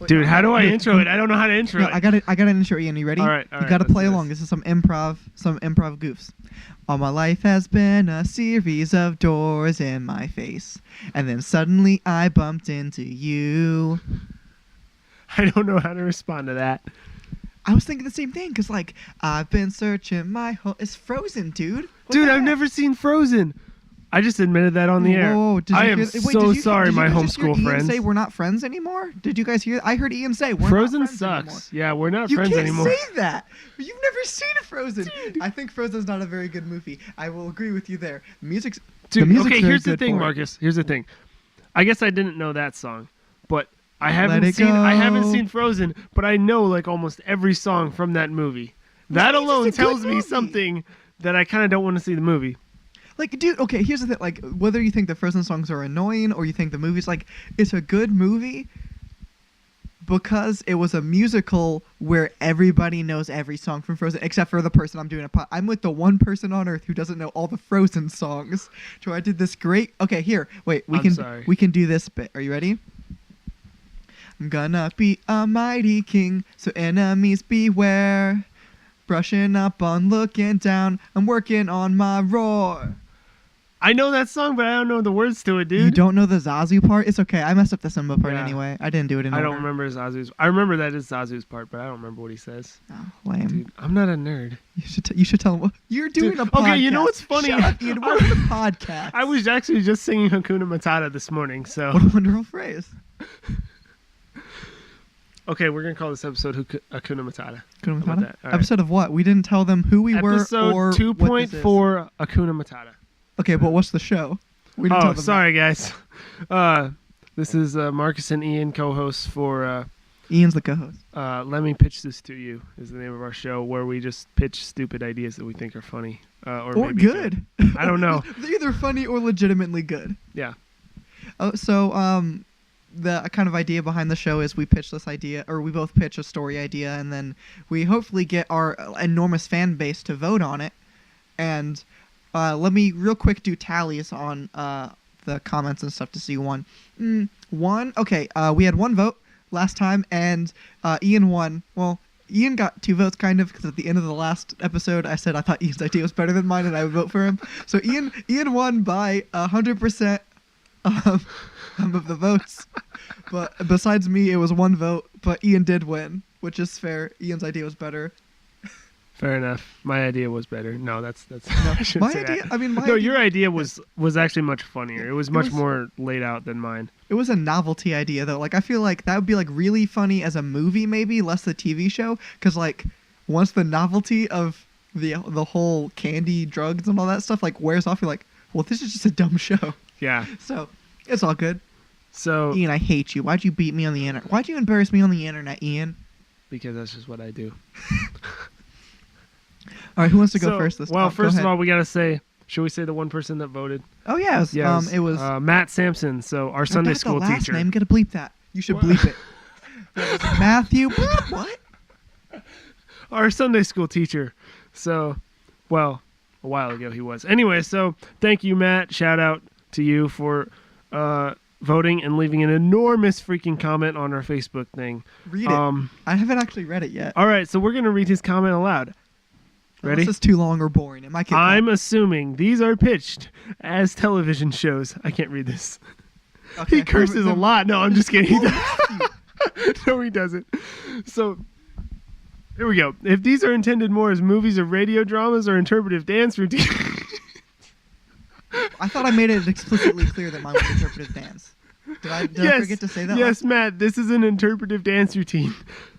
Dude, how do I intro it? I don't know how to intro it. I got an intro, Ian. You ready? All right, you got to play along. This is some improv goofs. All my life has been a series of doors in my face, and then suddenly I bumped into you. I don't know how to respond to that. I was thinking the same thing, because, like, I've been searching my whole... It's Frozen, dude. Dude, I've never seen Frozen. I just admitted that on the air. Whoa, I am so sorry, my homeschool friends. Did Ian say we're not friends anymore? Did you guys hear that? I heard Ian say we're Frozen not friends sucks. anymore. Yeah, we're not friends anymore. You can't say that. You've never seen a Frozen. Dude. I think Frozen's not a very good movie. I will agree with you there. Music's okay, here's the thing, Marcus. Here's the thing. I guess I didn't know that song, but I haven't seen Frozen, but I know like almost every song from that movie. That alone tells me something that I kind of don't want to see the movie. Like, dude, okay, here's the thing. Like, whether you think the Frozen songs are annoying or you think the movie's, like, it's a good movie because it was a musical where everybody knows every song from Frozen, except for the person I'm doing I'm with the one person on Earth who doesn't know all the Frozen songs. So I did this great... Okay, here. Wait, we can do this bit. Are you ready? I'm gonna be a mighty king, so enemies beware. Brushing up on looking down, I'm working on my roar. I know that song, but I don't know the words to it, dude. You don't know the Zazu part? It's okay. I messed up the Simba part anyway. I didn't do it in order. I don't remember Zazu's. I remember that is Zazu's part, but I don't remember what he says. Oh, lame. Dude, I'm not a nerd. You should tell him. You're doing a podcast. Okay, you know what's funny? Shut up, Ian. We're the podcast. I was actually just singing Hakuna Matata this morning, so... What a wonderful phrase. Okay, we're going to call this episode Hakuna Matata. Hakuna Matata? Episode of what? We didn't tell them who we were or Episode 2.4 Hakuna Matata. Okay, but what's the show? We didn't tell them sorry, guys. This is Marcus and Ian, co-hosts for... Ian's the co-host. Let Me Pitch This To You is the name of our show, where we just pitch stupid ideas that we think are funny. Or maybe good. I don't know. They're either funny or legitimately good. Yeah. The kind of idea behind the show is we pitch this idea, or we both pitch a story idea, and then we hopefully get our enormous fan base to vote on it. And let me real quick do tallies on the comments and stuff to see one. Okay, we had one vote last time, and Ian won. Well, Ian got 2 votes, kind of, because at the end of the last episode, I said I thought Ian's idea was better than mine, and I would vote for him. So Ian won by 100% of the votes. But besides me, it was 1 vote, but Ian did win, which is fair. Ian's idea was better. Fair enough. My idea was better. No, that's no, my idea. I mean, your idea was actually much funnier. It was much more laid out than mine. It was a novelty idea though. Like I feel like that would be like really funny as a movie, maybe less the TV show, because like once the novelty of the whole candy, drugs, and all that stuff like wears off, you're like, well, this is just a dumb show. Yeah. So it's all good. So Ian, I hate you. Why'd you beat me on the internet? Why'd you embarrass me on the internet, Ian? Because that's just what I do. All right, who wants to go first this time? Well, first of all, we got to say, should we say the one person that voted? Oh, yeah. It was Matt Sampson, so our Sunday school teacher. Last name, gotta bleep that. You should bleep it. Matthew, what? Our Sunday school teacher. So, well, a while ago he was. Anyway, so thank you, Matt. Shout out to you for voting and leaving an enormous freaking comment on our Facebook thing. Read it. I haven't actually read it yet. All right, so we're going to read his comment aloud. Ready? This is too long or boring. I'm assuming these are pitched as television shows. I can't read this. Okay. He curses a lot. No, I'm just kidding. No, he doesn't. So, here we go. If these are intended more as movies or radio dramas or interpretive dance routines... I thought I made it explicitly clear that mine was interpretive dance. Did I forget to say that? Yes, Matt, this is an interpretive dance routine.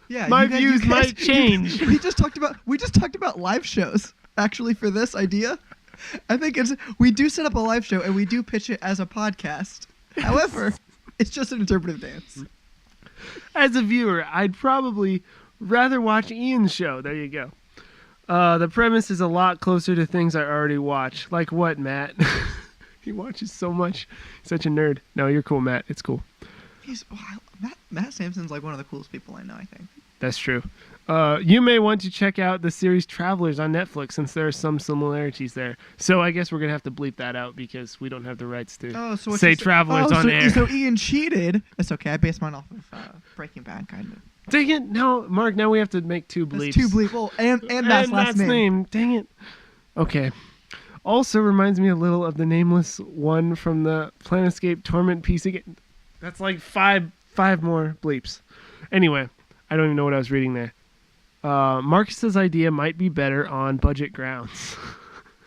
Yeah, my views might change. We just talked about live shows actually for this idea. I think we do set up a live show and we do pitch it as a podcast. However, it's just an interpretive dance. As a viewer, I'd probably rather watch Ian's show. There you go. The premise is a lot closer to things I already watch. Like what, Matt? He watches so much. Such a nerd. No, you're cool, Matt. It's cool. Matt Sampson's like one of the coolest people I know, I think. That's true. You may want to check out the series Travelers on Netflix since there are some similarities there. So I guess we're going to have to bleep that out because we don't have the rights to say Travelers on air. So Ian cheated. It's okay. I based mine off of Breaking Bad, kind of. Dang it. No, Mark, now we have to make two bleeps. That's two bleeps. Well, and Matt's last name. Dang it. Okay. Also reminds me a little of the nameless one from the Planescape Torment PC game. That's like five more bleeps. Anyway, I don't even know what I was reading there. Marcus's idea might be better on budget grounds.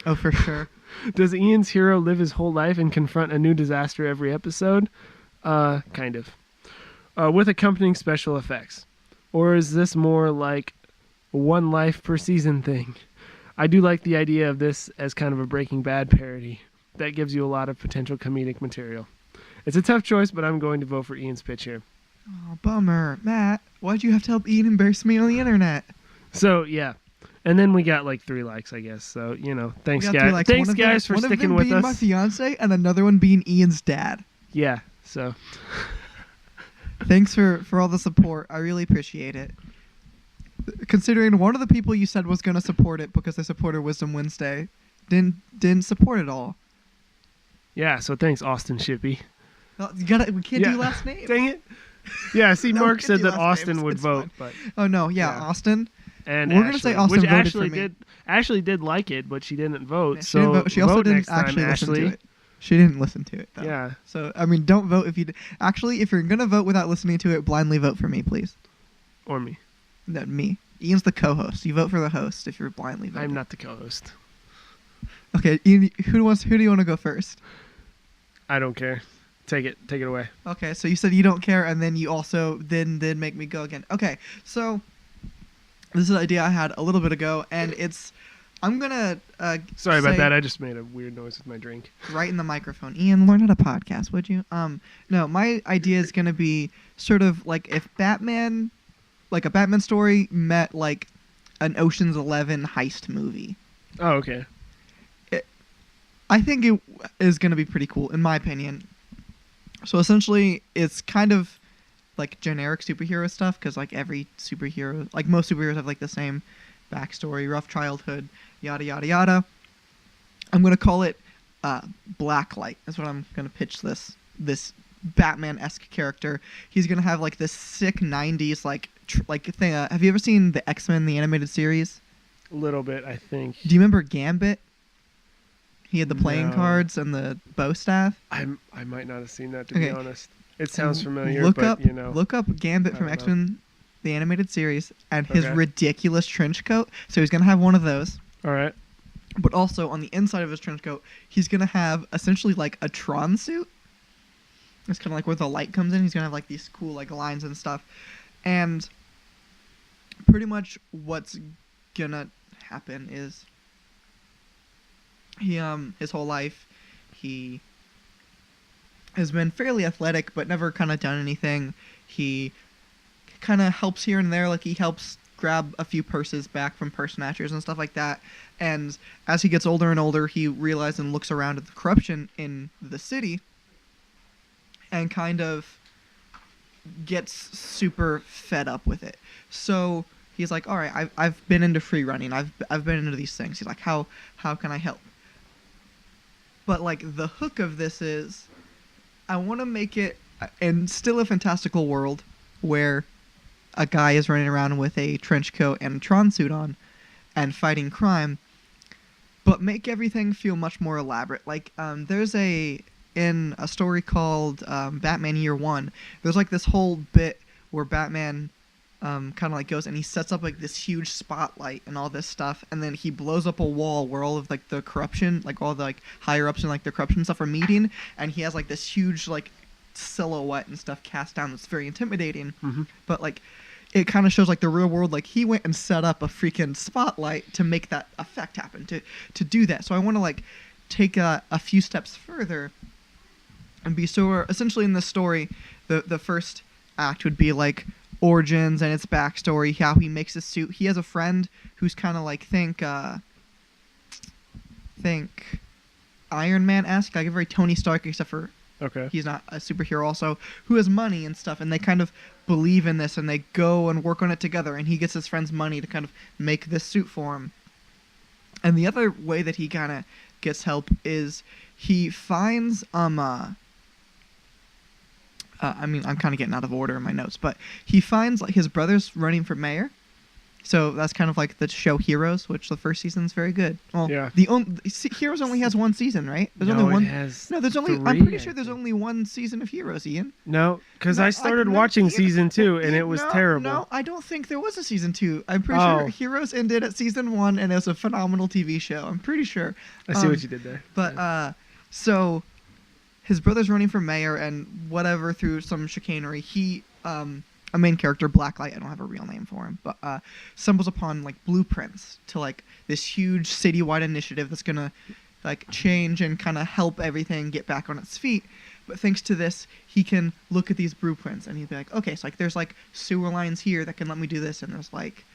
Oh, for sure. Does Ian's hero live his whole life and confront a new disaster every episode? Kind of. With accompanying special effects. Or is this more like one life per season thing? I do like the idea of this as kind of a Breaking Bad parody. That gives you a lot of potential comedic material. It's a tough choice, but I'm going to vote for Ian's pitch here. Oh, bummer. Matt, why'd you have to help Ian embarrass me on the internet? So, yeah. And then we got like 3 likes, I guess. So, thanks, guys. Thanks, guys, for sticking with us. One of them being my fiance and another one being Ian's dad. Yeah, so. Thanks for all the support. I really appreciate it. Considering one of the people you said was going to support it because they supported Wisdom Wednesday didn't support it all. Yeah, so thanks, Austin Shippey. Well, we can't do last names. Dang it. Yeah, see, No, Mark we said can do that last Austin names. would It's vote, fine. but Oh no, Yeah. Austin. and We're gonna say Austin which voted for me. Ashley did like it, but she didn't vote. Yeah, so didn't vote. She also vote didn't next time, actually listen Ashley. to it. She didn't listen to it though. Yeah, So I mean, don't vote if you actually if you're gonna vote without listening to it, blindly vote for me, please. or me. No, me. Ian's the co-host. You vote for the host if you're blindly voting. I'm not the co-host. Okay, Ian, who do you want to go first? I don't care. Take it away. Okay, so you said you don't care, and then you also then make me go again. Okay, so this is an idea I had a little bit ago, and I'm gonna Sorry about say that. I just made a weird noise with my drink. right in the microphone. Ian, learn how to podcast, would you? No, my idea is gonna be sort of like if Batman, like a Batman story met like an Ocean's 11 heist movie. Oh, okay. I think it is going to be pretty cool, in my opinion. So essentially, it's kind of like generic superhero stuff, because like every superhero, like most superheroes have like the same backstory, rough childhood, yada, yada, yada. I'm going to call it Blacklight. That's what I'm going to pitch this Batman-esque character. He's going to have like this sick 90s like thing. Have you ever seen the X-Men, the animated series? A little bit, I think. Do you remember Gambit? He had the playing No. cards and the bow staff. I might not have seen that, to be Okay. honest. It sounds familiar, Look but up, you know. Look up Gambit I from don't X-Men, the animated series, and his Okay. ridiculous trench coat. So he's gonna have one of those, All right. but also on the inside of his trench coat, he's gonna have essentially like a Tron suit. It's kind of like where the light comes in. He's gonna have like these cool like lines and stuff, and pretty much what's gonna happen is he his whole life he has been fairly athletic but never kind of done anything. He kind of helps here and there, like he helps grab a few purses back from purse snatchers and stuff like that. And as he gets older and older, he realizes and looks around at the corruption in the city and kind of gets super fed up with it. So he's like, all right, I've been into free running. I've been into these things. He's like, how can I help? But like the hook of this is, I want to make it in still a fantastical world where a guy is running around with a trench coat and a Tron suit on and fighting crime, but make everything feel much more elaborate. Like there's in a story called Batman Year One, there's like this whole bit where Batman kind of like goes and he sets up like this huge spotlight and all this stuff, and then he blows up a wall where all of like the corruption, like all the like higher ups and like the corruption stuff are meeting, and he has like this huge like silhouette and stuff cast down that's very intimidating. Mm-hmm. But like it kind of shows like the real world, like he went and set up a freaking spotlight to make that effect happen, to do that. So I want to like take a few steps further and be so essentially in this story, the first act would be like origins and its backstory, how he makes a suit. He has a friend who's kind of like think Iron Man-esque, like a very Tony Stark, except for Okay. He's not a superhero also, who has money and stuff, and they kind of believe in this, and they go and work on it together, and he gets his friend's money to kind of make this suit for him. And the other way that he kind of gets help is he finds I'm kind of getting out of order in my notes, but he finds like his brother's running for mayor. So that's kind of like the show Heroes, which the first season's very good. Well, Yeah. Heroes only has one season, right? There's No, only one. it has No, there's only. I'm three, pretty I sure there's think. only one season of Heroes, Ian. No, because No, I started no, watching Ian, season 2 and it was no, terrible. No, I don't think there was a season 2. I'm pretty Oh. sure Heroes ended at season 1, and it was a phenomenal TV show. I'm pretty sure. I see what you did there. But so his brother's running for mayor, and whatever through some chicanery, he a main character, Blacklight, I don't have a real name for him, but stumbles upon like blueprints to like this huge citywide initiative that's gonna like change and kind of help everything get back on its feet. But thanks to this, he can look at these blueprints and he'd be like, okay, so like there's like sewer lines here that can let me do this, and there's like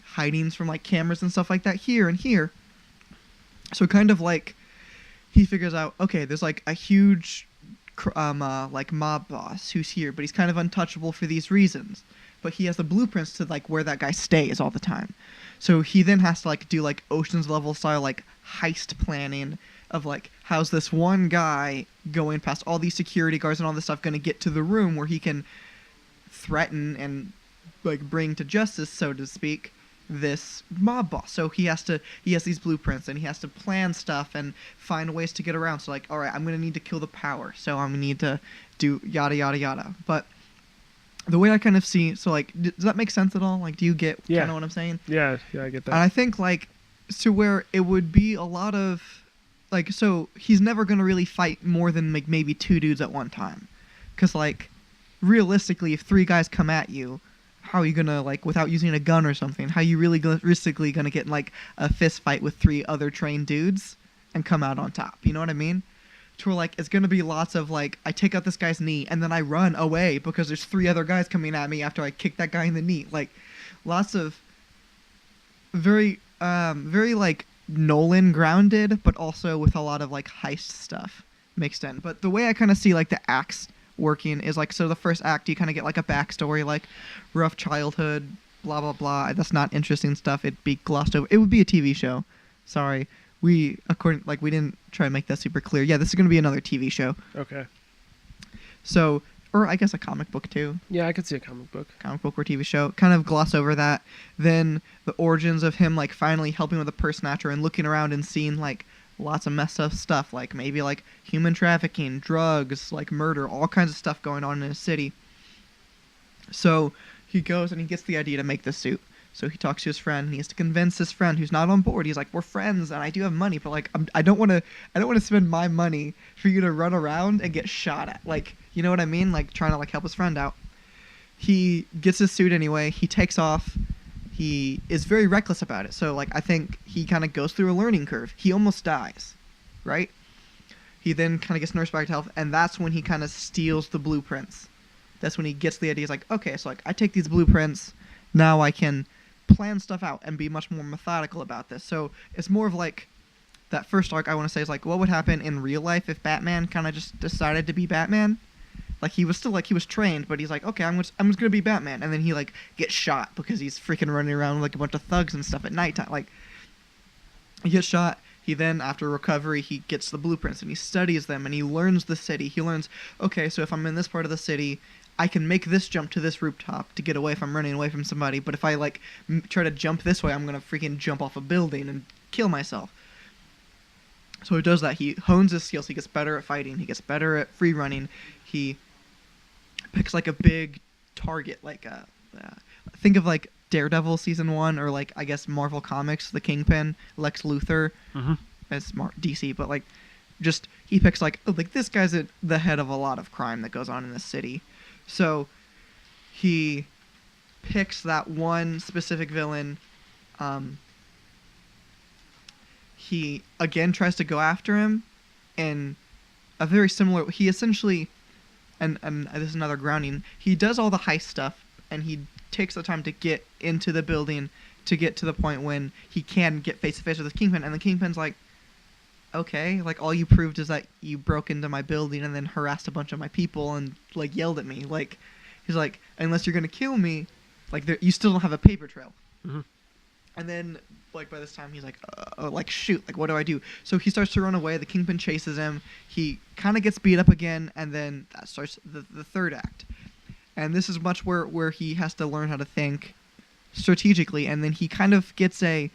hidings from like cameras and stuff like that here and here. So kind of like he figures out, okay, there's like a huge like mob boss who's here, but he's kind of untouchable for these reasons. But he has the blueprints to like where that guy stays all the time. So he then has to like do like Ocean's level style like heist planning of like how's this one guy going past all these security guards and all this stuff going to get to the room where he can threaten and like bring to justice, so to speak, this mob boss. So he has these blueprints and he has to plan stuff and find ways to get around. So like, all right, I'm going to need to kill the power. So I'm going to need to do yada, yada, yada. But the way I kind of see, so like, does that make sense at all? Like, do you get kind of what I'm saying? Yeah, I get that. And I think like, to where it would be a lot of, like, so he's never going to really fight more than like maybe 2 dudes at one time. Because like, realistically, if 3 guys come at you, how are you gonna, like, without using a gun or something, how are you really realistically gonna get in like a fist fight with 3 other trained dudes and come out on top? You know what I mean? To where like it's gonna be lots of like, I take out this guy's knee and then I run away because there's 3 other guys coming at me after I kick that guy in the knee. Like lots of very like Nolan grounded, but also with a lot of like heist stuff mixed in. But the way I kind of see like the acts working is like, so the first act you kind of get like a backstory, like rough childhood, blah blah blah. That's not interesting stuff. It'd be glossed over. It would be a TV show. Sorry, we didn't try to make that super clear. Yeah, this is gonna be another TV show. Okay. So, or I guess a comic book too. Yeah, I could see a comic book. Comic book or TV show. Kind of gloss over that. Then the origins of him like finally helping with the purse snatcher and looking around and seeing like lots of messed up stuff, like maybe like human trafficking, drugs, like murder, all kinds of stuff going on in a city. So he goes and he gets the idea to make this suit. So he talks to his friend and he has to convince his friend who's not on board. He's like, we're friends and I do have money, but like I don't want to spend my money for you to run around and get shot at. Like, you know what I mean? Like trying to like help his friend out. He gets his suit anyway. He takes off. He is very reckless about it. So, like, I think he kind of goes through a learning curve. He almost dies, right? He then kind of gets nursed back to health, and that's when he kind of steals the blueprints. That's when he gets the idea. He's like, okay, so, like, I take these blueprints. Now I can plan stuff out and be much more methodical about this. So, it's more of, like, that first arc I want to say is, like, what would happen in real life if Batman kind of just decided to be Batman? Like, he was still, like, he was trained, but he's like, okay, I'm just gonna be Batman. And then he, like, gets shot because he's freaking running around with, like, a bunch of thugs and stuff at nighttime. Like, he gets shot. He then, after recovery, he gets the blueprints and he studies them and he learns the city. He learns, okay, so if I'm in this part of the city, I can make this jump to this rooftop to get away if I'm running away from somebody. But if I, like, try to jump this way, I'm gonna freaking jump off a building and kill myself. So he does that. He hones his skills. He gets better at fighting. He gets better at free running. He picks like a big target, like think of like Daredevil season 1, or like I guess Marvel Comics, the Kingpin, Lex Luthor, as DC, but like just he picks like, oh, like this guy's at the head of a lot of crime that goes on in this city, so he picks that one specific villain. He again tries to go after him, and a very similar. He essentially. And this is another grounding. He does all the heist stuff, and he takes the time to get into the building to get to the point when he can get face to face with the Kingpin. And the Kingpin's like, okay, like all you proved is that you broke into my building and then harassed a bunch of my people and like yelled at me. Like he's like, unless you're gonna kill me, like you still don't have a paper trail. Mhm. And then like by this time he's like shoot, like what do I do? So he starts to run away. The Kingpin chases him. He kind of gets beat up again, and then that starts the third act. And this is much where he has to learn how to think strategically, and then he kind of gets I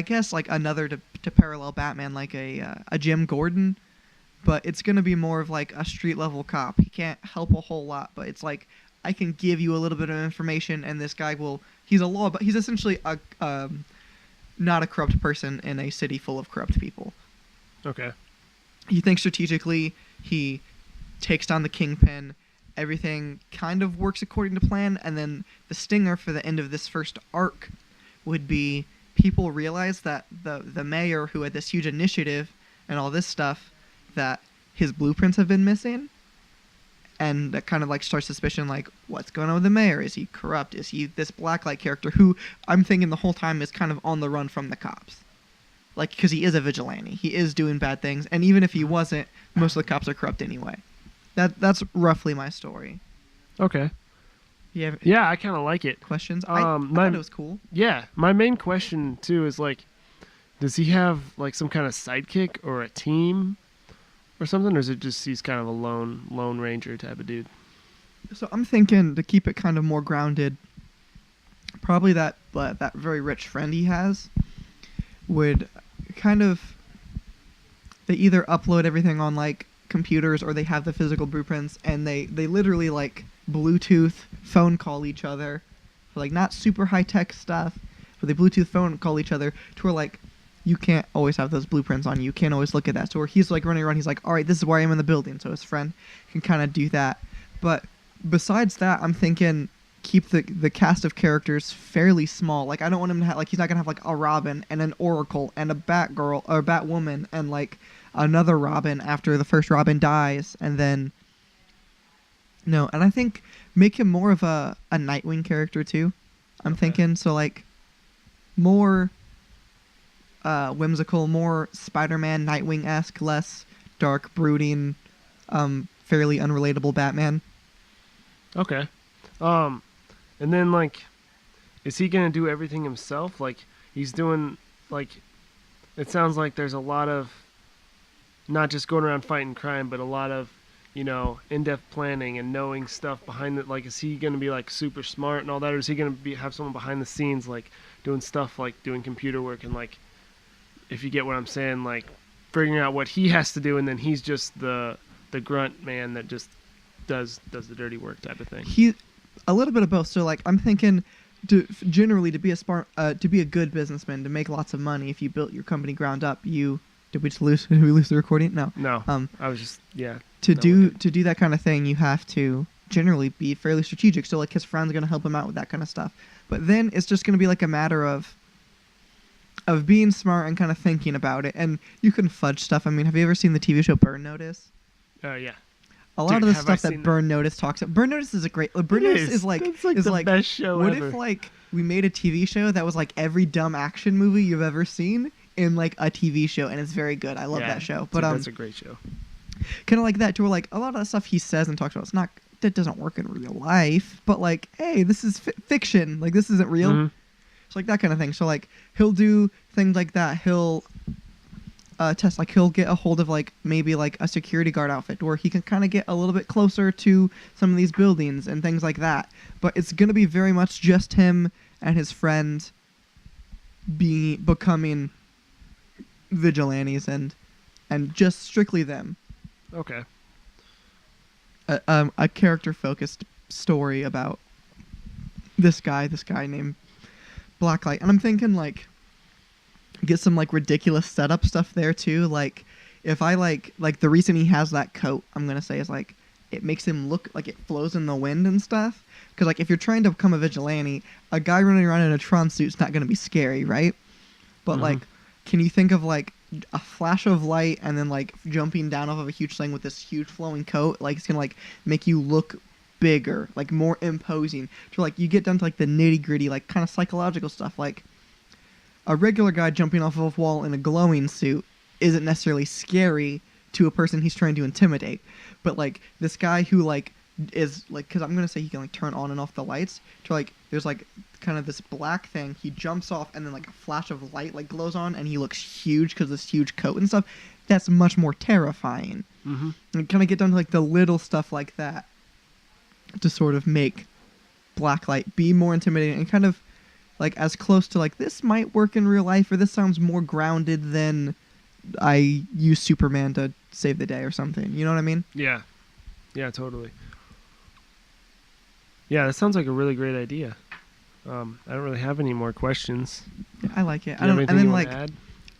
guess like another to parallel Batman, like a Jim Gordon, but it's gonna be more of like a street level cop. He can't help a whole lot, but it's like I can give you a little bit of information, and this guy will. He's a law, but he's essentially a not a corrupt person in a city full of corrupt people. Okay. He thinks strategically. He takes down the Kingpin. Everything kind of works according to plan, and then the stinger for the end of this first arc would be people realize that the mayor who had this huge initiative and all this stuff, that his blueprints have been missing, and that kind of like starts suspicion, like what's going on with the mayor? Is he corrupt? Is he this Blacklight character who I'm thinking the whole time is kind of on the run from the cops, like because he is a vigilante, he is doing bad things, and even if he wasn't, most of the cops are corrupt anyway. That's roughly my story. Okay. You have Yeah, I kind of like it. questions? I thought it was cool. Yeah, my main question too is like, does he have like some kind of sidekick or a team or something, or is it just he's kind of a lone ranger type of dude? So I'm thinking to keep it kind of more grounded, probably that very rich friend he has would kind of, they either upload everything on like computers or they have the physical blueprints, and they literally like Bluetooth phone call each other for like not super high tech stuff, but they Bluetooth phone call each other to where like you can't always have those blueprints on you. You can't always look at that. So where he's like running around, he's like, all right, this is where I am in the building. So his friend can kind of do that. But besides that, I'm thinking keep the cast of characters fairly small. Like I don't want him to have like, he's not gonna have like a Robin and an Oracle and a Batgirl or Batwoman and like another Robin after the first Robin dies, and then no. And I think make him more of a Nightwing character too. I'm thinking so like more whimsical, more Spider-Man Nightwing-esque, less dark, brooding, fairly unrelatable Batman. Okay. And then like, is he gonna do everything himself? Like he's doing like, it sounds like there's a lot of not just going around fighting crime, but a lot of, you know, in-depth planning and knowing stuff behind it. Like, is he going to be like super smart and all that, or is he going to have someone behind the scenes like doing stuff like doing computer work and like, if you get what I'm saying, like figuring out what he has to do, and then he's just the grunt man that just does the dirty work type of thing. He a little bit of both. So like I'm thinking generally to be a good businessman, to make lots of money, if you built your company ground up, did we lose the recording? No. No. I was just to do that kind of thing, you have to generally be fairly strategic. So like his friend's gonna help him out with that kind of stuff. But then it's just gonna be like a matter of being smart and kind of thinking about it. And you can fudge stuff. I mean, have you ever seen the TV show Burn Notice? Yeah. A lot of the stuff that Burn Notice talks about. Burn Notice is a great. Burn Notice is like the best show what ever. if like we made a TV show that was like every dumb action movie you've ever seen in like a TV show, and it's very good. I love that show. But that's a great show. Kind of like that, to where like a lot of the stuff he says and talks about, that doesn't work in real life. But like, hey, this is fiction. Like this isn't real. Mm-hmm. It's like that kind of thing. So like he'll do things like that. He'll test, like he'll get a hold of like maybe like a security guard outfit where he can kind of get a little bit closer to some of these buildings and things like that. But it's gonna be very much just him and his friend becoming vigilantes and just strictly them. Okay. A character focused story about this guy named Blacklight. And I'm thinking like get some like ridiculous setup stuff there too. Like if I like the reason he has that coat, I'm gonna say, is like it makes him look like it flows in the wind and stuff. Because like if you're trying to become a vigilante, a guy running around in a Tron suit's not gonna be scary, right? But like, can you think of like a flash of light and then like jumping down off of a huge thing with this huge flowing coat? Like it's gonna like make you look bigger, like more imposing. So like you get down to like the nitty gritty, like kind of psychological stuff. Like a regular guy jumping off of a wall in a glowing suit isn't necessarily scary to a person he's trying to intimidate. But like this guy who like is like, because I'm gonna say he can like turn on and off the lights to like there's like kind of this black thing. He jumps off and then like a flash of light like glows on and he looks huge because this huge coat and stuff. That's much more terrifying. Mm-hmm. And kind of get down to like the little stuff like that to sort of make Blacklight be more intimidating and kind of like as close to like this might work in real life or this sounds more grounded than I use Superman to save the day or something. You know what I mean? Yeah. Yeah, totally. Yeah, that sounds like a really great idea. I don't really have any more questions. Yeah, I like it. Do you have anything and then you wanna like add?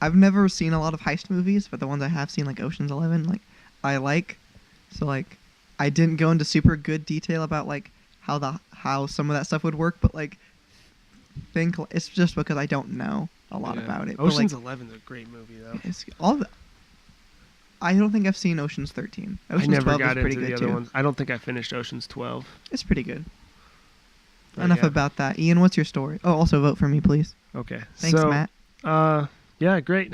I've never seen a lot of heist movies, but the ones I have seen like Ocean's 11, like I like. So like I didn't go into super good detail about like how some of that stuff would work, but like think it's just because I don't know a lot Yeah. about it. Ocean's but, like, 11's a great movie, though. it's all the, I don't think I've seen Ocean's 13. I Ocean's never 12 got is pretty into the good other too. ones. I don't think I finished Ocean's 12. It's pretty good. But Enough yeah. about that. Ian, what's your story? Oh, also vote for me, please. Okay. Thanks, so, Matt. Yeah, great.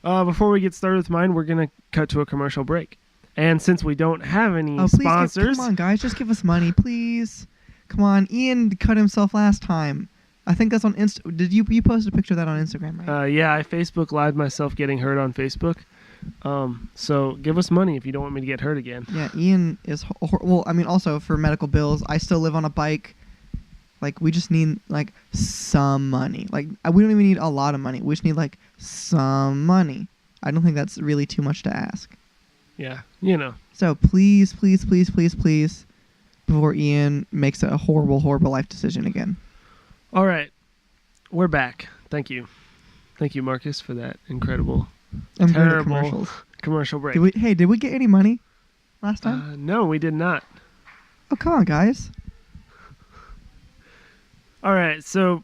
Before we get started with mine, we're going to cut to a commercial break. And since we don't have any Oh, please, sponsors... come on, guys, just give us money, please. Come on, Ian cut himself last time. I think that's on Insta. Did you post a picture of that on Instagram, right? Yeah, I Facebook Lived myself getting hurt on Facebook. So give us money if you don't want me to get hurt again. Yeah, Ian is well. I mean, also for medical bills, I still live on a bike. Like, we just need like some money. Like, we don't even need a lot of money. We just need like some money. I don't think that's really too much to ask. Yeah, you know. So please, please, please, please, please, before Ian makes a horrible, horrible life decision again. All right, we're back. Thank you, Marcus, for that incredible, I'm good at terrible commercials. commercial break. Did we get any money last time? No, we did not. Oh, come on, guys. All right, so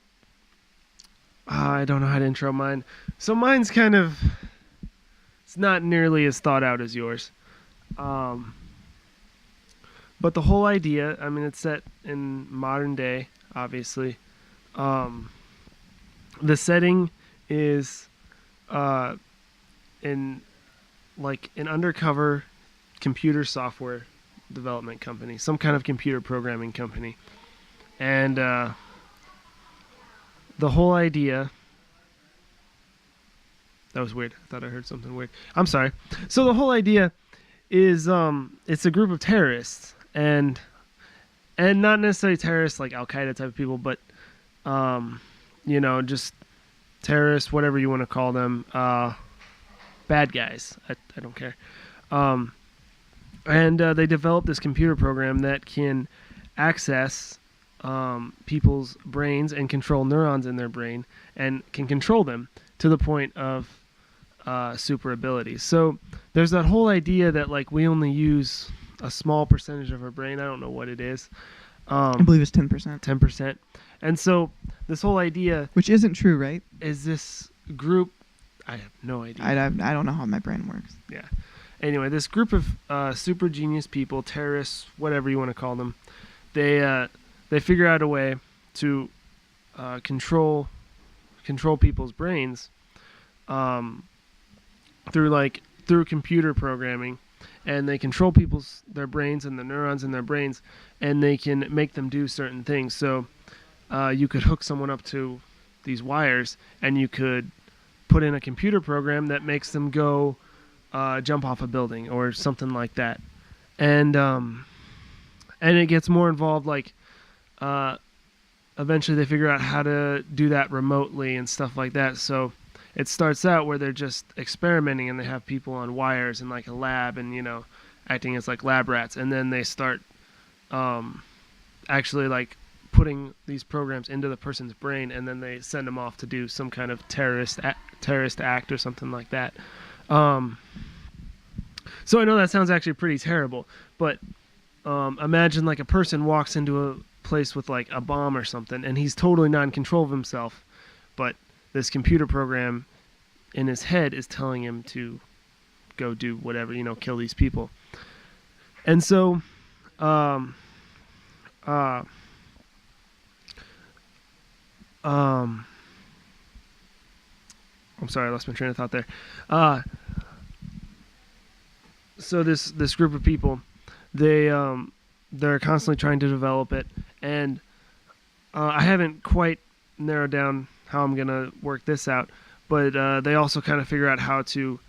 I don't know how to intro mine. So mine's kind of, it's not nearly as thought out as yours. But the whole idea, I mean, it's set in modern day, obviously. The setting is in like an undercover computer software development company, some kind of computer programming company. And the whole idea... That was weird. I thought I heard something weird. I'm sorry. So the whole idea is it's a group of terrorists, and not necessarily terrorists like Al-Qaeda type of people, but you know, just terrorists, whatever you want to call them, bad guys. I don't care. And they developed this computer program that can access people's brains and control neurons in their brain, and can control them to the point of super abilities. So there's that whole idea that like we only use a small percentage of our brain. I don't know what it is. I believe it's 10%. 10%. And so this whole idea, Which isn't true, right? is this group, I have no idea. I don't know how my brain works. Yeah. Anyway, this group of super genius people, terrorists, whatever you want to call them, they figure out a way to control people's brains through computer programming, and they control their brains and the neurons in their brains, and they can make them do certain things. So you could hook someone up to these wires, and you could put in a computer program that makes them go jump off a building or something like that. And it gets more involved, like eventually they figure out how to do that remotely and stuff like that. So it starts out where they're just experimenting, and they have people on wires in like a lab, and, you know, acting as like lab rats. And then they start actually like putting these programs into the person's brain, and then they send them off to do some kind of terrorist act or something like that. So I know that sounds actually pretty terrible, but imagine like a person walks into a place with like a bomb or something, and he's totally not in control of himself, but this computer program in his head is telling him to go do whatever, you know, kill these people. And so I'm sorry, I lost my train of thought there. So this group of people, they're constantly trying to develop it, and I haven't quite narrowed down how I'm gonna work this out, but they also kind of figure out how to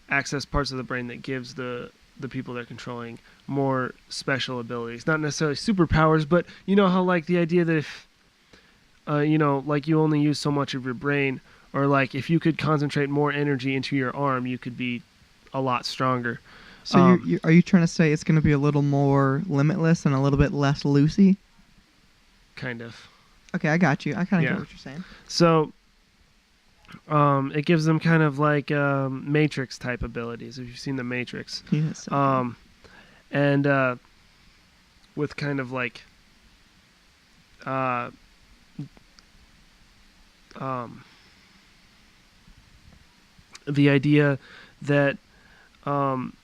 access parts of the brain that gives the people they're controlling more special abilities, not necessarily superpowers, but you know how like the idea that if like you only use so much of your brain, or like if you could concentrate more energy into your arm, you could be a lot stronger. So are you trying to say it's going to be a little more limitless and a little bit less loosey? Kind of. Okay, I got you. I kind of get what you're saying. So it gives them kind of like Matrix type abilities, if you've seen the Matrix. Yes. And with kind of like the idea that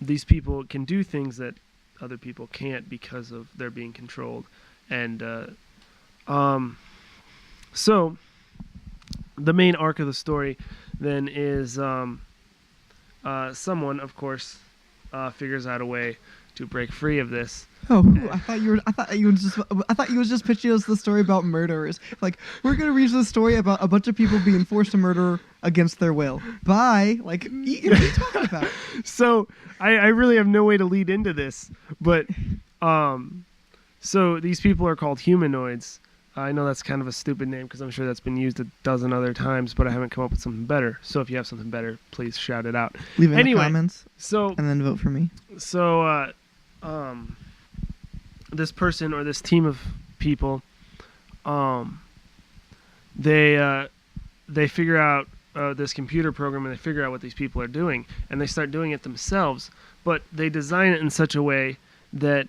these people can do things that other people can't because of their being controlled. And so the main arc of the story then is someone, of course, figures out a way to break free of this. Oh, I thought you was just pitching us the story about murderers. Like, we're gonna read the story about a bunch of people being forced to murder against their will. Bye. Like, what are you talking about? So I really have no way to lead into this, but so these people are called humanoids. I know that's kind of a stupid name because I'm sure that's been used a dozen other times, but I haven't come up with something better. So if you have something better, please shout it out. Leave it in the comments. So and then vote for me. So this person or this team of people, they figure out this computer program, and they figure out what these people are doing, and they start doing it themselves. But they design it in such a way that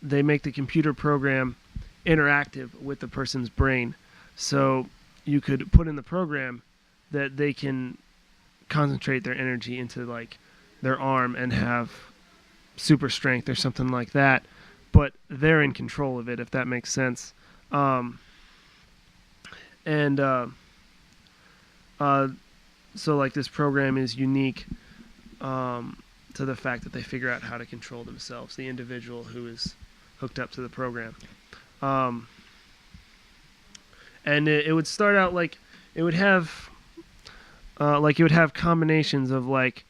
they make the computer program interactive with the person's brain. So you could put in the program that they can concentrate their energy into like their arm and have super strength or something like that, but they're in control of it, if that makes sense. So like this program is unique to the fact that they figure out how to control themselves, the individual who is hooked up to the program. And it would start out like it would have combinations of like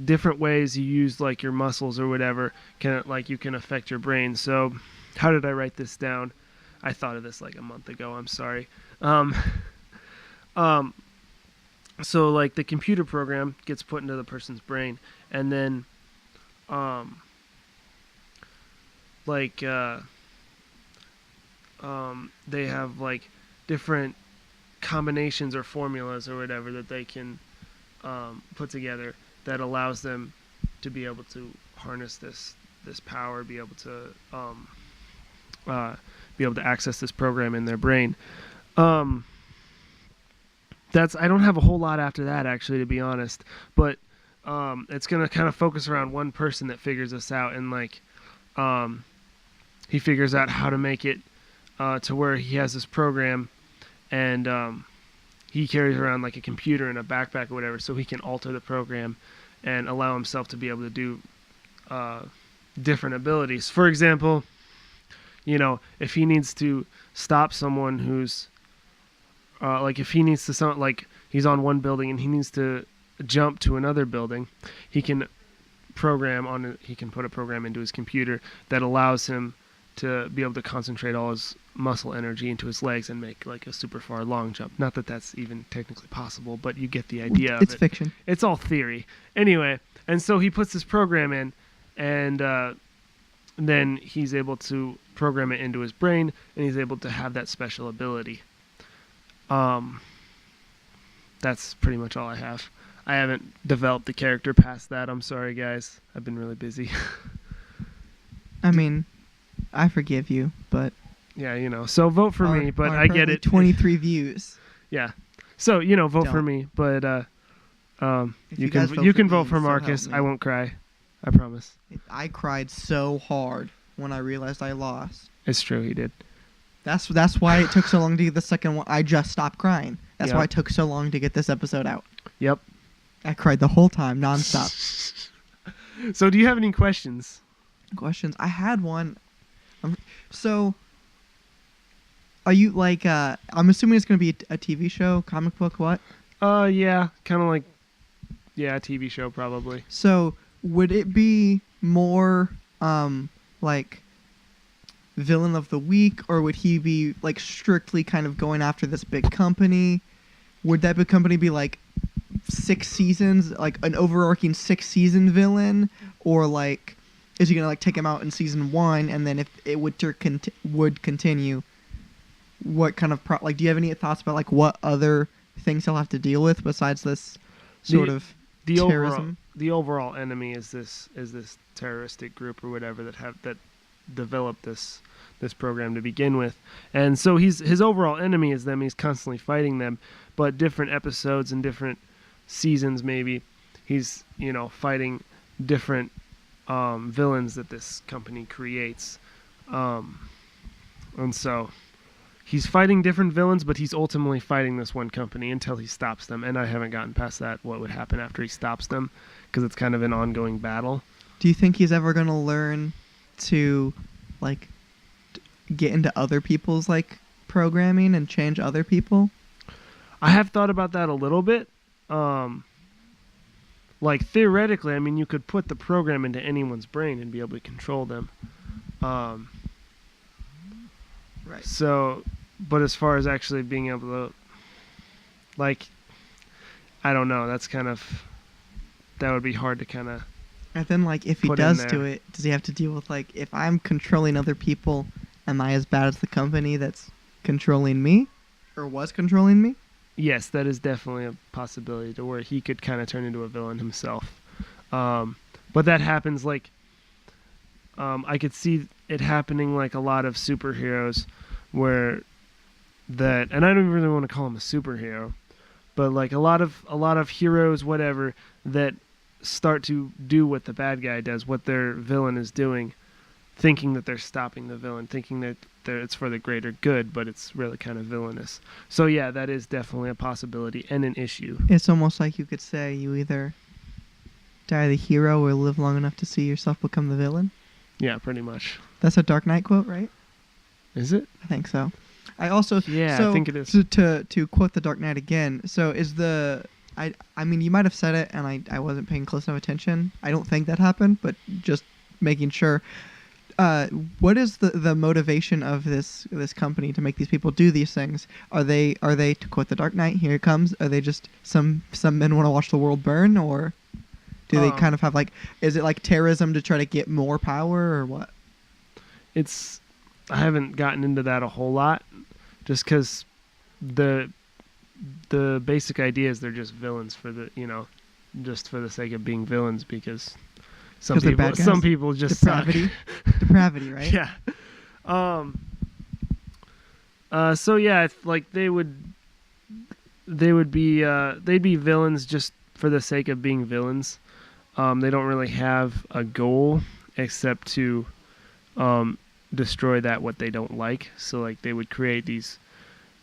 different ways you use like your muscles or whatever you can affect your brain. So how did I write this down? I thought of this like a month ago. I'm sorry. So like the computer program gets put into the person's brain, and then they have like different combinations or formulas or whatever that they can put together that allows them to be able to harness this power, be able to access this program in their brain. I don't have a whole lot after that, actually, to be honest, but it's gonna kind of focus around one person that figures this out, and like he figures out how to make it to where he has this program, and he carries around like a computer in a backpack or whatever, so he can alter the program and allow himself to be able to do different abilities. For example, if he needs to stop someone who's if he needs to like he's on one building and he needs to jump to another building, he can put a program into his computer that allows him to be able to concentrate all his muscle energy into his legs and make like a super far long jump. Not that that's even technically possible, but you get the idea of it. It's fiction. It's all theory. Anyway, and so he puts this program in, and then he's able to program it into his brain, and he's able to have that special ability. That's pretty much all I have. I haven't developed the character past that. I'm sorry, guys. I've been really busy. I mean, I forgive you, but yeah, so vote for me, but I get it. 23 views. Yeah. So, vote for me, but you can vote for Marcus. I won't cry. I promise. I cried so hard when I realized I lost. It's true, he did. That's why it took so long to get the second one. I just stopped crying. That's Yep. why it took so long to get this episode out. Yep. I cried the whole time, nonstop. So do you have any questions? Questions? I had one. So, are you like? I'm assuming it's gonna be a TV show, comic book, what? Yeah, kind of like, yeah, a TV show probably. So, would it be more like villain of the week, or would he be like strictly kind of going after this big company? Would that big company be like 6 seasons, like an overarching 6-season villain, or like is he gonna like take him out in season 1, and then if it would continue, what kind of like do you have any thoughts about like what other things he'll have to deal with besides this sort of terrorism? The overall enemy is this terroristic group or whatever that developed this program to begin with, and so his overall enemy is them. He's constantly fighting them, but different episodes and different seasons maybe he's fighting different villains that this company creates, and so he's fighting different villains, but he's ultimately fighting this one company until he stops them. And I haven't gotten past that, what would happen after he stops them, because it's kind of an ongoing battle. Do you think he's ever going to learn to like get into other people's like programming and change other people? I have thought about that a little bit. Like theoretically, I mean, you could put the program into anyone's brain and be able to control them. Right. So, but as far as actually being able to, like, I don't know. That would be hard to kind of. And then, like, if he put does in do there. it, does he have to deal with, like, if I'm controlling other people, am I as bad as the company that's controlling me? Or was controlling me? Yes, that is definitely a possibility to where he could kind of turn into a villain himself. But that happens, like, I could see it happening like a lot of superheroes where that, and I don't really want to call him a superhero, but like a lot of heroes, whatever, that start to do what the bad guy does, what their villain is doing, thinking that they're stopping the villain, thinking that it's for the greater good, but it's really kind of villainous. So yeah, that is definitely a possibility and an issue. It's almost like you could say you either die the hero or live long enough to see yourself become the villain. Yeah, pretty much. That's a Dark Knight quote, right? Is it? I think so. I also Yeah, so I think it is. To quote the Dark Knight again. So is the I mean you might have said it and I wasn't paying close enough attention. I don't think that happened, but just making sure. What is the motivation of this company to make these people do these things? Are they to quote the Dark Knight? Here it comes. Are they just some men want to watch the world burn, or do they kind of have like? Is it like terrorism to try to get more power, or what? I haven't gotten into that a whole lot, just because the basic idea is they're just villains for the just for the sake of being villains, because some people just depravity, suck. Depravity, right? Yeah. So yeah, like they would be they'd be villains just for the sake of being villains. They don't really have a goal except to destroy what they don't like. So like they would create these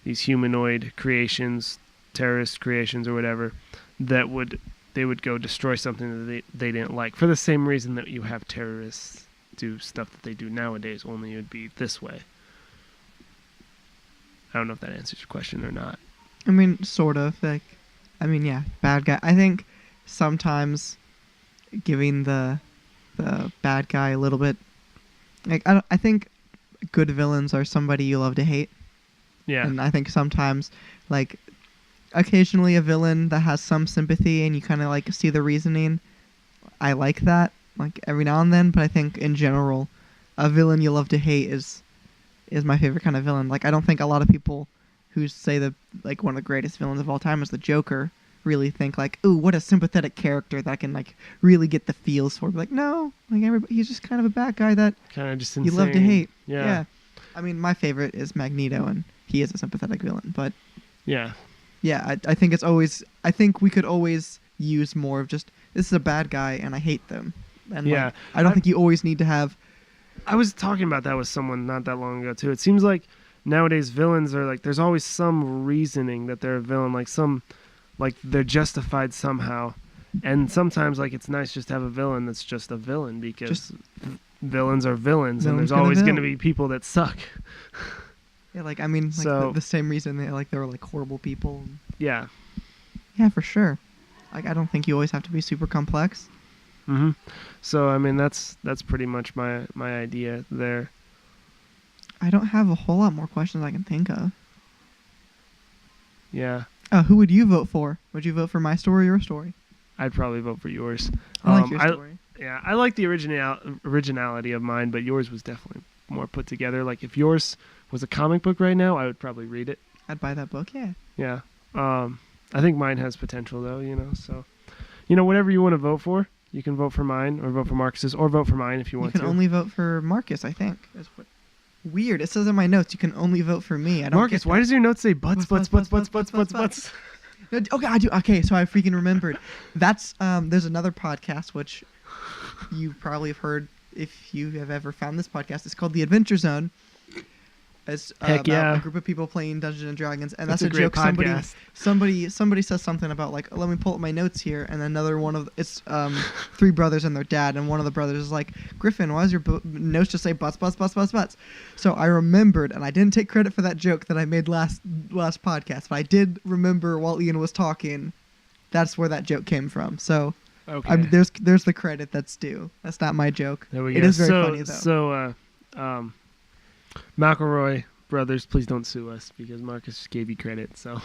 humanoid creations, terrorist creations or whatever, they would go destroy something that they didn't like, for the same reason that you have terrorists do stuff that they do nowadays, only it would be this way. I don't know if that answers your question or not. I mean, sort of. Like, I mean, yeah, bad guy. I think sometimes giving the bad guy a little bit, like I think good villains are somebody you love to hate. Yeah. And I think sometimes, like, occasionally a villain that has some sympathy and you kind of like see the reasoning. I like that, like every now and then. But I think in general, a villain you love to hate is my favorite kind of villain. Like, I don't think a lot of people who say that like one of the greatest villains of all time is the Joker really think like, ooh, what a sympathetic character that I can like really get the feels for. Like, no, like he's just kind of a bad guy that kind of just you insane. love to hate. Yeah. I mean, my favorite is Magneto, and he is a sympathetic villain. But yeah, I think it's always. I think we could always use more of just, this is a bad guy and I hate them. And yeah, like, I don't think you always need to have. I was talking about that with someone not that long ago too. It seems like nowadays villains are like, there's always some reasoning that they're a villain, like they're justified somehow. And sometimes like it's nice just to have a villain that's just a villain, because villains are villains, and there's always going to be people that suck. Yeah, like I mean, like So- the same reason they were like horrible people. Yeah. Yeah, for sure. Like I don't think you always have to be super complex. Hmm. So I mean, that's pretty much my idea there. I don't have a whole lot more questions I can think of. Yeah. Who would you vote for? Would you vote for my story or your story? I'd probably vote for yours. I like your story. Yeah, I like the originality of mine, but yours was definitely more put together. Like if yours was a comic book right now, I would probably read it. I'd buy that book. Yeah. Yeah. I think mine has potential though, so whatever you want to vote for, you can vote for mine or vote for Marcus's or vote for mine if you want You to. can only vote for Marcus, I think. That's what. Weird. It says in my notes you can only vote for me. I don't. Marcus, get why that. does your note say butts? No, okay, I do. Okay, so I freaking remembered. That's there's another podcast which you probably have heard if you have ever found this podcast. It's called The Adventure Zone. It's Heck about yeah. a group of people playing Dungeons and Dragons, and That's that's, a a great joke. podcast. Somebody says something about like, let me pull up my notes here, and another one of it's three brothers and their dad, and one of the brothers is like, Griffin, why does your notes just say butts? So I remembered, and I didn't take credit for that joke that I made last podcast, but I did remember while Ian was talking. That's where that joke came from. So Okay. there's the credit that's due. That's not my joke. There we go. It is very funny though. So, McElroy brothers, please don't sue us because Marcus gave you credit. So,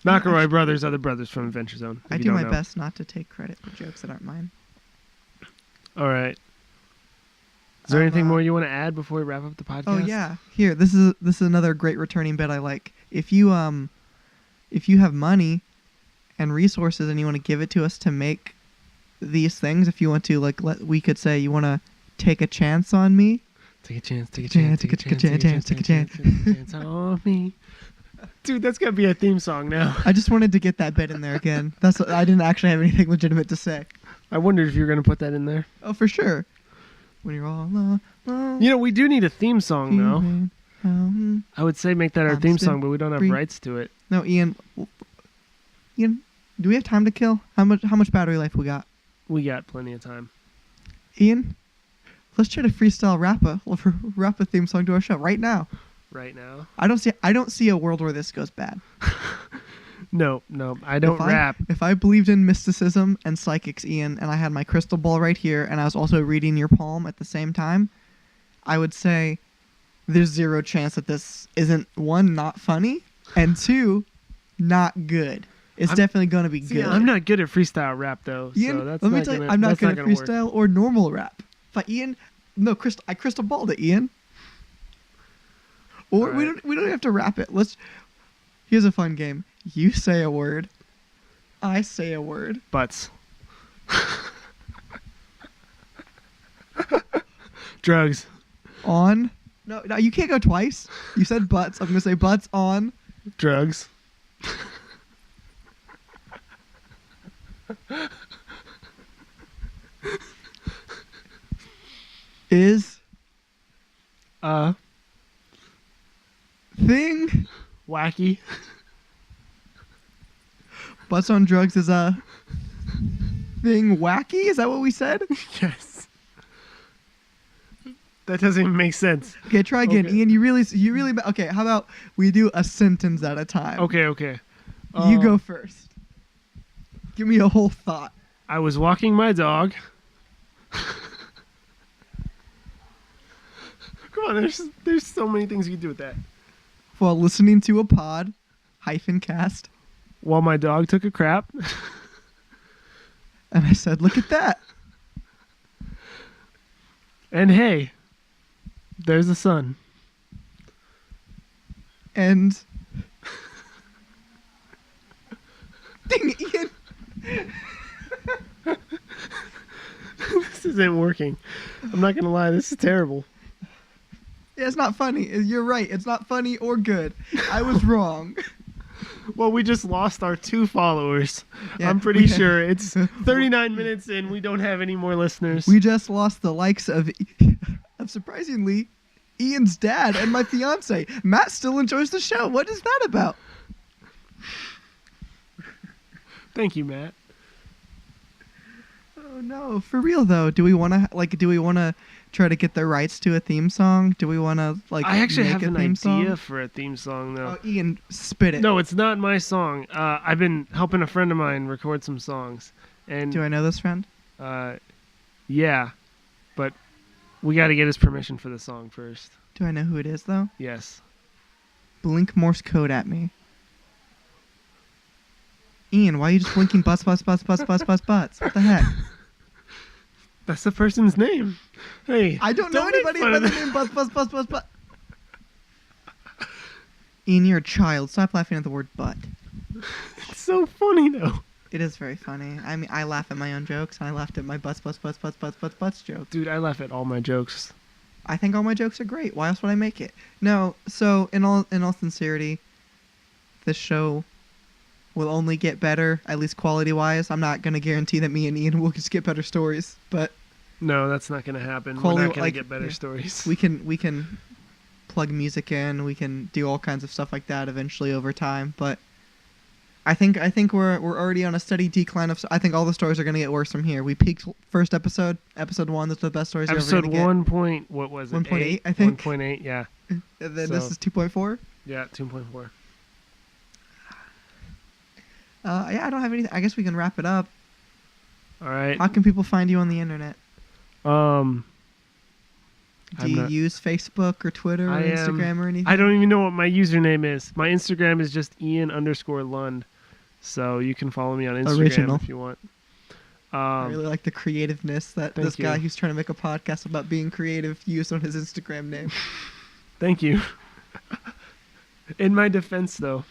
McElroy brothers are the brothers from Adventure Zone. I do my best not to take credit for jokes that aren't mine. All right. Is there anything more you want to add before we wrap up the podcast? Oh yeah, here. This is another great returning bit I like. If you have money and resources and you want to give it to us to make these things, if you want to we could say you want to take a chance on me. Take a chance, take a chance, take a chance, take a chance on me. Dude, that's gotta be a theme song now. I just wanted to get that bit in there again. I didn't actually have anything legitimate to say. I wondered if you were gonna put that in there. Oh, for sure. When you're all alone. We do need a theme song though. I would say make that our theme song, but we don't have rights to it. No, Ian, do we have time to kill? How much battery life we got? We got plenty of time. Ian, let's try to freestyle rap a theme song to our show right now. Right now? I don't see a world where this goes bad. No, I don't rap. If I believed in mysticism and psychics, Ian, and I had my crystal ball right here, and I was also reading your palm at the same time, I would say there's zero chance that this isn't, one, not funny, and two, not good. It's definitely going to be good. I'm not good at freestyle rap though. Ian, so that's let me tell you, I'm not good at freestyle or normal rap. But Ian, no, I crystal balled it, Ian. Or right. we don't have to rap it. Here's a fun game. You say a word. I say a word. Butts. Drugs. On. No, you can't go twice. You said butts. I'm gonna say butts on. Drugs. Is thing. Wacky. Butts on drugs is a thing wacky? Is that what we said? Yes. That doesn't even make sense. Okay, try again. Okay. Ian, you really okay, how about we do a sentence at a time? Okay. You go first. Give me a whole thought. I was walking my dog. Come on, there's so many things you can do with that. While listening to a pod -cast. While my dog took a crap. And I said, look at that. And hey, there's the sun. And dang it, Ian. This isn't working. I'm not gonna lie, this is terrible. Yeah, it's not funny. You're right. It's not funny or good. I was wrong. Well, we just lost our 2 followers. Yeah, I'm pretty sure it's 39 minutes in. We don't have any more listeners. We just lost the likes of surprisingly, Ian's dad and my fiance. Matt still enjoys the show. What is that about? Thank you, Matt. Oh no, for real though. Do we want to try to get the rights to a theme song? Do we want to I actually make have a an theme idea song? for a theme song though. Oh, Ian, spit it. No, it's not my song. I've been helping a friend of mine record some songs, and Do I know this friend? yeah, but we got to get his permission for the song first. Do I know who it is though? Yes. Blink Morse code at me. Ian, why are you just blinking butts? What the heck? That's the person's name. Hey, I don't know make anybody fun by of the them. name butts. Ian, you're a child. Stop laughing at the word butt. It's so funny though. It is very funny. I mean, I laugh at my own jokes, and I laughed at my butts joke. Dude, I laugh at all my jokes. I think all my jokes are great. Why else would I make it? No. So, in all sincerity, this show will only get better, at least quality-wise. I'm not gonna guarantee that me and Ian will just get better stories, but No, that's not going to happen. Quality- We're not going like, to get better yeah. stories. we can plug music in. We can do all kinds of stuff like that eventually over time. But I think we're already on a steady decline of. I think all the stories are gonna get worse from here. We peaked first episode 1. That's the best stories you're ever Episode gonna get. 1 point, what was it? 1.8, I think. 1.8, yeah. And then So- this is 2.4. Yeah, 2.4. Yeah, I don't have anything. I guess we can wrap it up. All right. How can people find you on the internet? Do I'm you not- use Facebook or Twitter or I am- Instagram or anything? I don't even know what my username is. My Instagram is just Ian_Lund. So you can follow me on Instagram Original. if you want. I really like the creativeness that Thank this guy you. who's trying to make a podcast about being creative used on his Instagram name. Thank you. In my defense, though,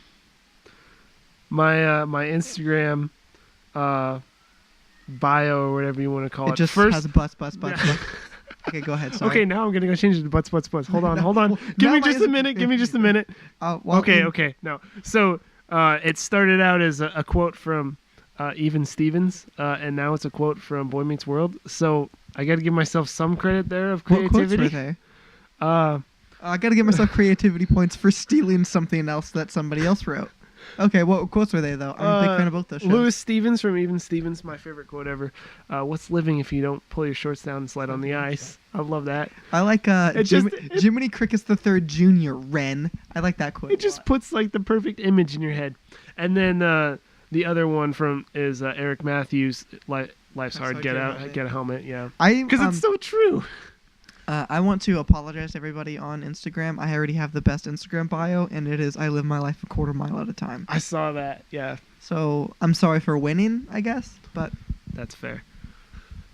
my Instagram bio or whatever you want to call it. It just First, has butts. Yeah. Okay, go ahead. Sorry. Okay, now I'm gonna go change it to butts. Hold on. Well, Give now me my just a minute. Give me just a minute. Well, Okay. No. So it started out as a quote from Even Stevens, and now it's a quote from Boy Meets World. So I got to give myself some credit there of What quotes creativity. were they? Uh, I gotta give myself creativity points for stealing something else that somebody else wrote. Okay, what quotes were they though? I'm a big fan of both those shows. Louis Stevens from Even Stevens, my favorite quote ever. What's living if you don't pull your shorts down and slide on the ice? I love that. I like It Jiminy Crickets III Jr. Ren. I like that quote. It just puts like the perfect image in your head. And then the other one from is Eric Matthews, Life's Hard, get a helmet. Yeah, because it's so true. I want to apologize to everybody on Instagram. I already have the best Instagram bio, and it is I live my life a quarter mile at a time. I saw that. Yeah, So I'm sorry for winning, I guess, but that's fair.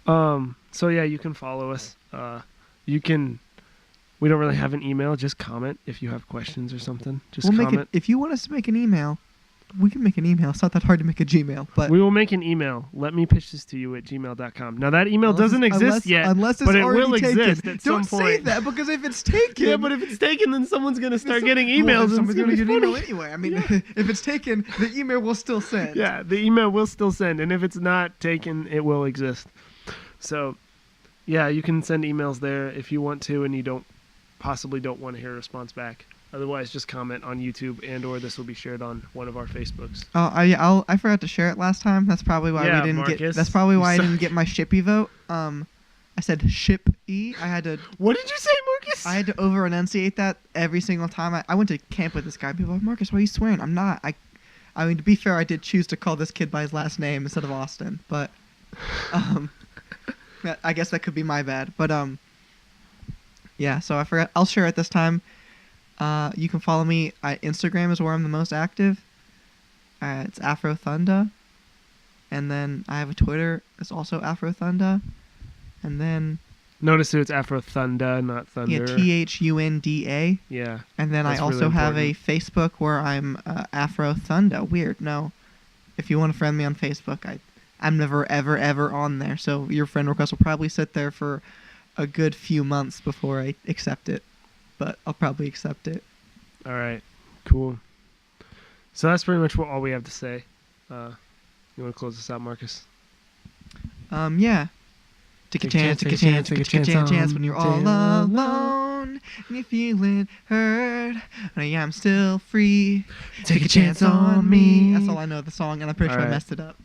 So yeah, you can follow us. You can. We don't really have an email. Just comment if you have questions or something. Just we'll comment. make it. If you want us to make an email, we can make an email. It's not that hard to make a Gmail, but We will make an email. Let me pitch this to you at gmail.com. Now that email doesn't exist yet, unless it's but it already will taken. exist at Don't some say point. that because if it's taken, Yeah, but if it's taken, then someone's gonna start getting Well, emails. and someone's it's gonna get be an email funny. anyway. I mean, if it's taken, the email will still send. Yeah, the email will still send, and if it's not taken, it will exist. So, yeah, you can send emails there if you want to, and you don't want to hear a response back. Otherwise, just comment on YouTube, and/or this will be shared on one of our Facebooks. Oh, I forgot to share it last time. That's probably why Yeah, we didn't get. Marcus, That's probably why I you didn't suck. get my shippy vote. I said ship I had to. What did you say, Marcus? I had to over enunciate that every single time. I went to camp with this guy. People were like, Marcus, why are you swearing? I'm not. I mean, to be fair, I did choose to call this kid by his last name instead of Austin, but I guess that could be my bad. But yeah. So I forgot. I'll share it this time. You can follow me. Instagram is where I'm the most active. It's Afro Thunda, and then I have a Twitter. It's also Afro Thunda, and then Notice that it's Afro Thunda, not Thunder. yeah, THUNDA. Yeah. And then That's I also really have a Facebook where I'm Afro Thunda. Weird. No, if you want to friend me on Facebook, I'm never ever on there. So your friend request will probably sit there for a good few months before I accept it, but I'll probably accept it. All right. Cool. So that's pretty much all we have to say. You want to close this out, Marcus? Yeah. Take a chance, take a chance, take a chance when you're all alone and you're feeling hurt. I am still free. Take a chance on me. That's all I know of the song, and I'm pretty sure I Alright. messed it up.